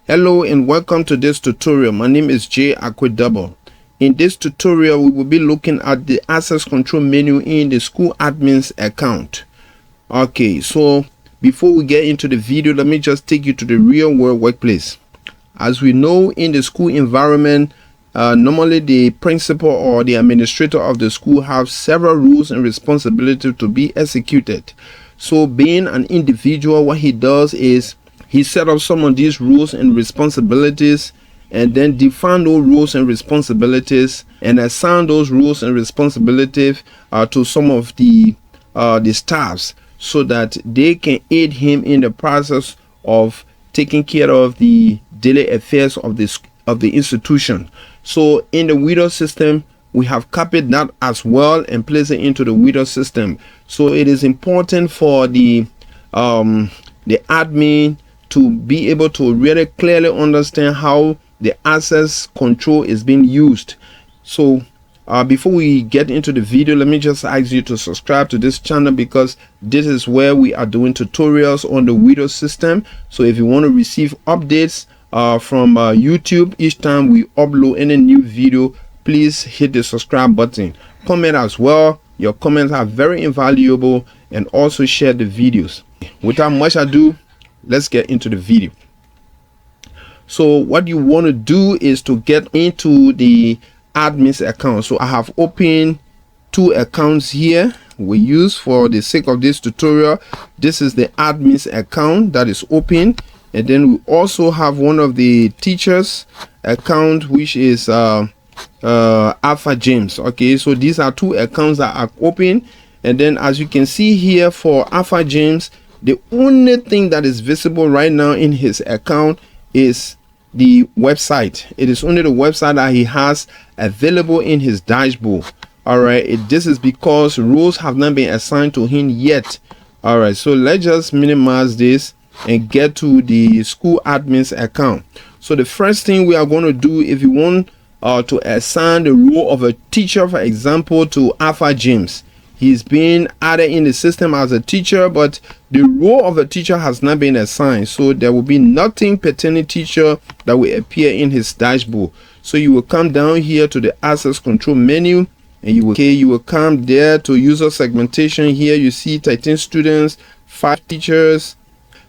Hello and welcome to this tutorial. My name is Jay Aquidouble. In this tutorial, we will be looking at the access control menu in the school admin's account. Okay, so before we get into the video, let me just take you to the real world workplace. As we know, in the school environment, normally the principal or the administrator of the school have several rules and responsibilities to be executed. So being an individual, what he does is he set up some of these rules and responsibilities and then define those rules and responsibilities and assign those rules and responsibilities to some of the staffs so that they can aid him in the process of taking care of the daily affairs of the institution. So in the Widow system, we have copied that as well and placed it into the Widow system. So it is important for the admin to be able to really clearly understand how the access control is being used. So before we get into the video, let me just ask you to subscribe to this channel, because this is where we are doing tutorials on the Widow system. So if you want to receive updates from YouTube each time we upload any new video, please hit the subscribe button. Comment as well. Your comments are very invaluable, and also share the videos. Without much ado, let's get into the video. So what you want to do is to get into the admin's account. So I have opened two accounts here we use for the sake of this tutorial. This is the admin's account that is open, and then we also have one of the teachers account, which is Alpha James. Okay, so these are two accounts that are open, and then as you can see here for Alpha James, the only thing that is visible right now in his account is the website. It is only the website that he has available in his dashboard. All right, this is because roles have not been assigned to him yet. All right, so let's just minimize this and get to the school admin's account. So the first thing we are going to do, if you want to assign the role of a teacher, for example, to Alpha James, he's been added in the system as a teacher, but the role of a teacher has not been assigned, so there will be nothing pertaining teacher that will appear in his dashboard. So you will come down here to the access control menu, and you will come there to user segmentation. Here you see 13 students, 5 teachers.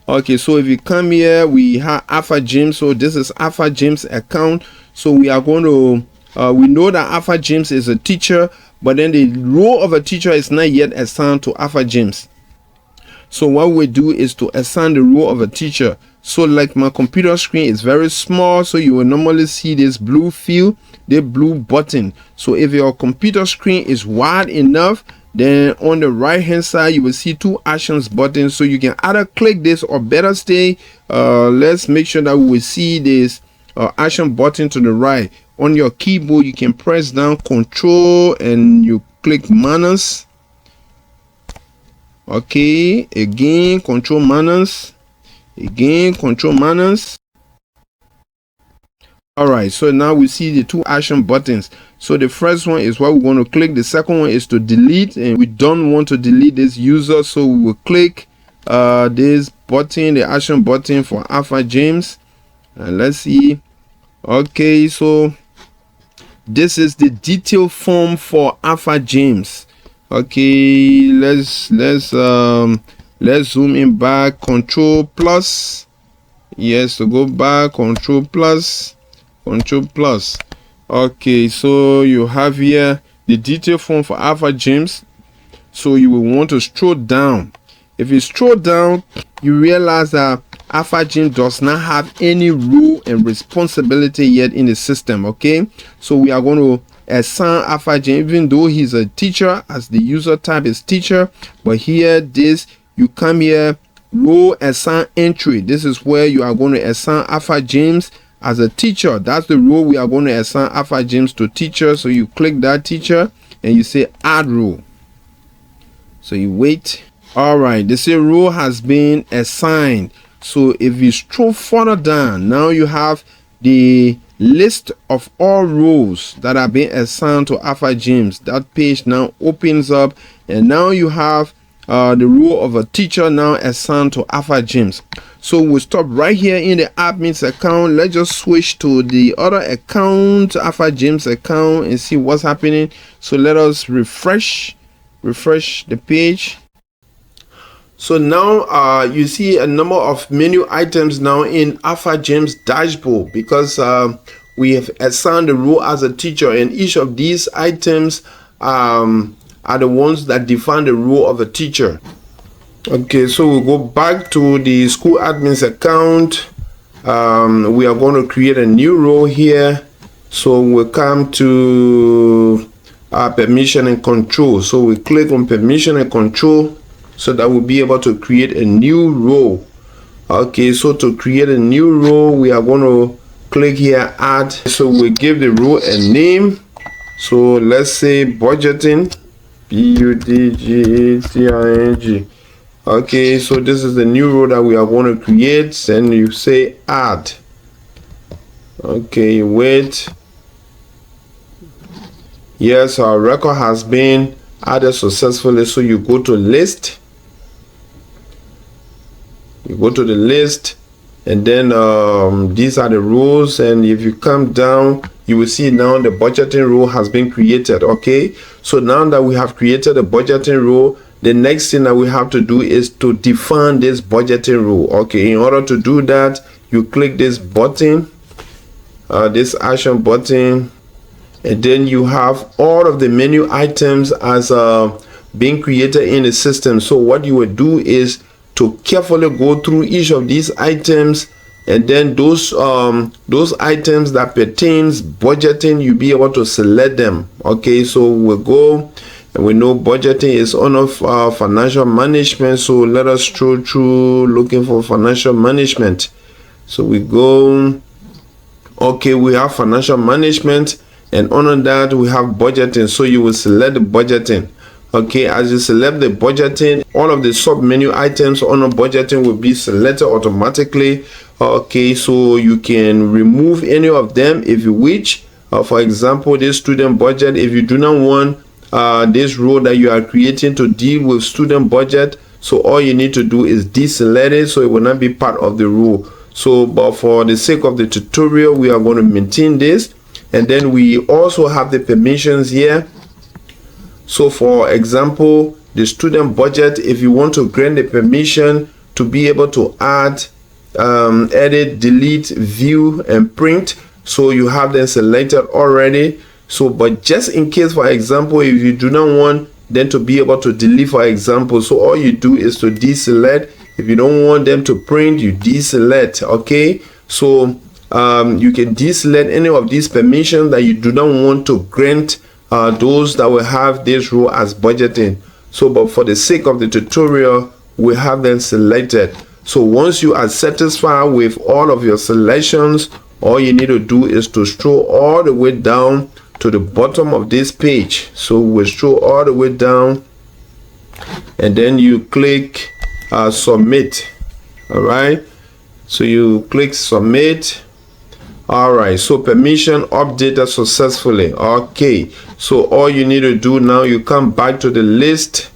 Okay, so if you come here, we have Alpha James. So this is Alpha James account. So we are going to we know that Alpha James is a teacher, but then the role of a teacher is not yet assigned to Alpha James. So what we do is to assign the role of a teacher. So like my computer screen is very small, so you will normally see this blue field, the blue button. So if your computer screen is wide enough, then on the right hand side you will see two actions buttons. So you can either click this, or better stay, let's make sure that we will see this action button to the right. On your keyboard you can press down Control and you click minus. Okay, again Control minus, again Control minus. All right, so now we see the two action buttons. So the first one is what we want to click, the second one is to delete, and we don't want to delete this user, so we will click this button, the action button for Alpha James, and let's see. Okay, so this is the detail form for Alpha James. Okay, let's zoom in back, Control plus. Yes, to go back, Control plus, Control plus. Okay, so you have here the detail form for Alpha James. So you will want to scroll down. If you scroll down, you realize that Alpha James does not have any role and responsibility yet in the system. Okay, so we are going to assign Alpha James, even though he's a teacher, as the user type is teacher. But here, you come here, role assign entry. This is where you are going to assign Alpha James as a teacher. That's the role we are going to assign Alpha James to, teacher. So you click that teacher and you say add role. So you wait. All right, they say role has been assigned. So if you scroll further down, now you have the list of all roles that are being assigned to Alpha James. That page now opens up, and now you have the role of a teacher now assigned to Alpha James. So we'll stop right here in the admin's account. Let's just switch to the other account, Alpha James account, and see what's happening. So let us refresh the page. So now you see a number of menu items now in Alpha James dashboard, because we have assigned the role as a teacher, and each of these items are the ones that define the role of a teacher. Okay, so we'll go back to the school admin's account. We are going to create a new role here. So we'll come to permission and control. So we click on permission and control, so that we'll be able to create a new role. Okay, so to create a new role, we are going to click here, add. So we give the role a name. So let's say budgeting, budgeting. Okay, so this is the new role that we are going to create. Then you say add. Okay, wait. Yes, our record has been added successfully. So you go to list. You go to the list, and then these are the rows. And if you come down, you will see now the budgeting row has been created. Okay, so now that we have created a budgeting row, the next thing that we have to do is to define this budgeting row. Okay, in order to do that, you click this button, this action button, and then you have all of the menu items as being created in the system. So what you would do is to carefully go through each of these items, and then those items that pertains budgeting, you'll be able to select them. Okay, so we'll go, and we know budgeting is under financial management. So let us scroll through looking for financial management. So we go, okay, we have financial management, and under that we have budgeting. So you will select the budgeting. Okay, as you select the budgeting, all of the sub menu items under budgeting will be selected automatically. Okay, so you can remove any of them if you wish. For example, this student budget, if you do not want this row that you are creating to deal with student budget, so all you need to do is deselect it, so it will not be part of the row. So but for the sake of the tutorial, we are going to maintain this. And then we also have the permissions here. So for example, the student budget, if you want to grant the permission to be able to add, edit, delete, view, and print, so you have them selected already. So but just in case, for example, if you do not want them to be able to delete, for example, so all you do is to deselect. If you don't want them to print, you deselect. Okay, so you can deselect any of these permissions that you do not want to grant those that will have this row as budgeting. So but for the sake of the tutorial, we have them selected. So once you are satisfied with all of your selections, all you need to do is to scroll all the way down to the bottom of this page. So we scroll all the way down, and then you click submit. All right, so you click submit. All right, so permission updated successfully. Okay, so all you need to do now, you come back to the list.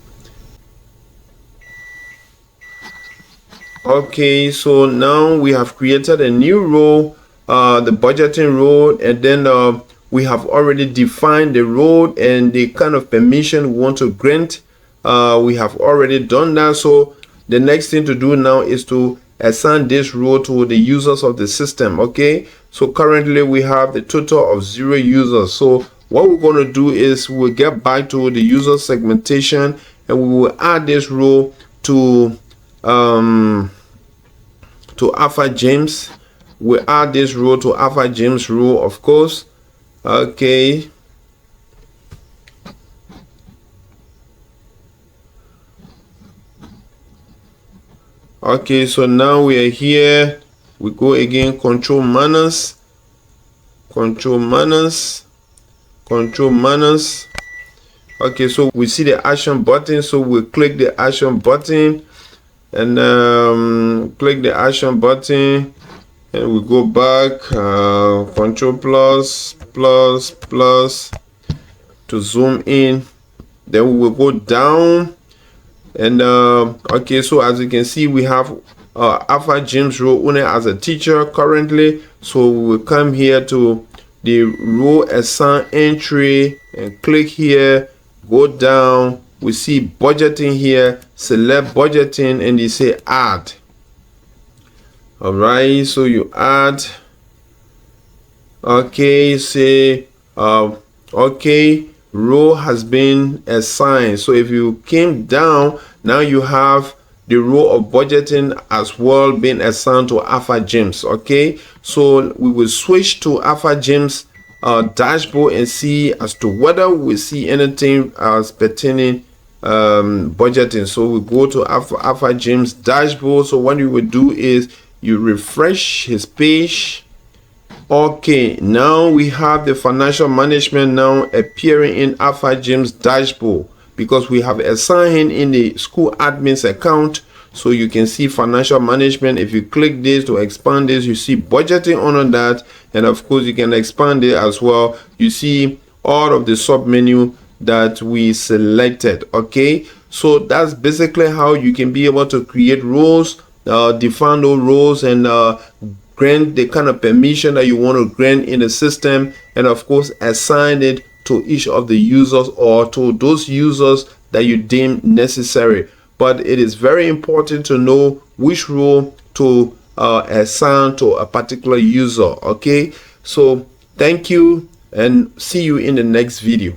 Okay, so now we have created a new row, the budgeting row, and then we have already defined the row and the kind of permission we want to grant. We have already done that. So the next thing to do now is to assign this row to the users of the system. Okay, so currently we have the total of 0 users. So what we're going to do is we'll get back to the user segmentation, and we will add this row to Alpha James. We'll add this row to Alpha James row, of course. Okay, okay, so now we are here. We go again, control manners. Okay, so we see the action button, so we click the action button, and click the action button, and we go back, control plus to zoom in. Then we will go down And okay, so as you can see, we have Alpha James role only as a teacher currently. So we will come here to the role assign entry and click here, go down, we see budgeting here, select budgeting, and you say add. All right, so you add. Okay, say okay, role has been assigned. So if you came down, now you have the role of budgeting as well being assigned to Alpha James. Okay, so we will switch to Alpha James dashboard and see as to whether we see anything as pertaining budgeting. So we go to Alpha James dashboard. So what you will do is you refresh his page. Okay, now we have the financial management now appearing in Alpha James dashboard because we have assigned him in the school admin's account. So you can see financial management. If you click this to expand this, you see budgeting under that, and of course you can expand it as well. You see all of the sub menu that we selected. Okay, so that's basically how you can be able to create roles, define those roles, and grant the kind of permission that you want to grant in the system, and of course assign it to each of the users or to those users that you deem necessary. But it is very important to know which role to assign to a particular user. Okay, so thank you and see you in the next video.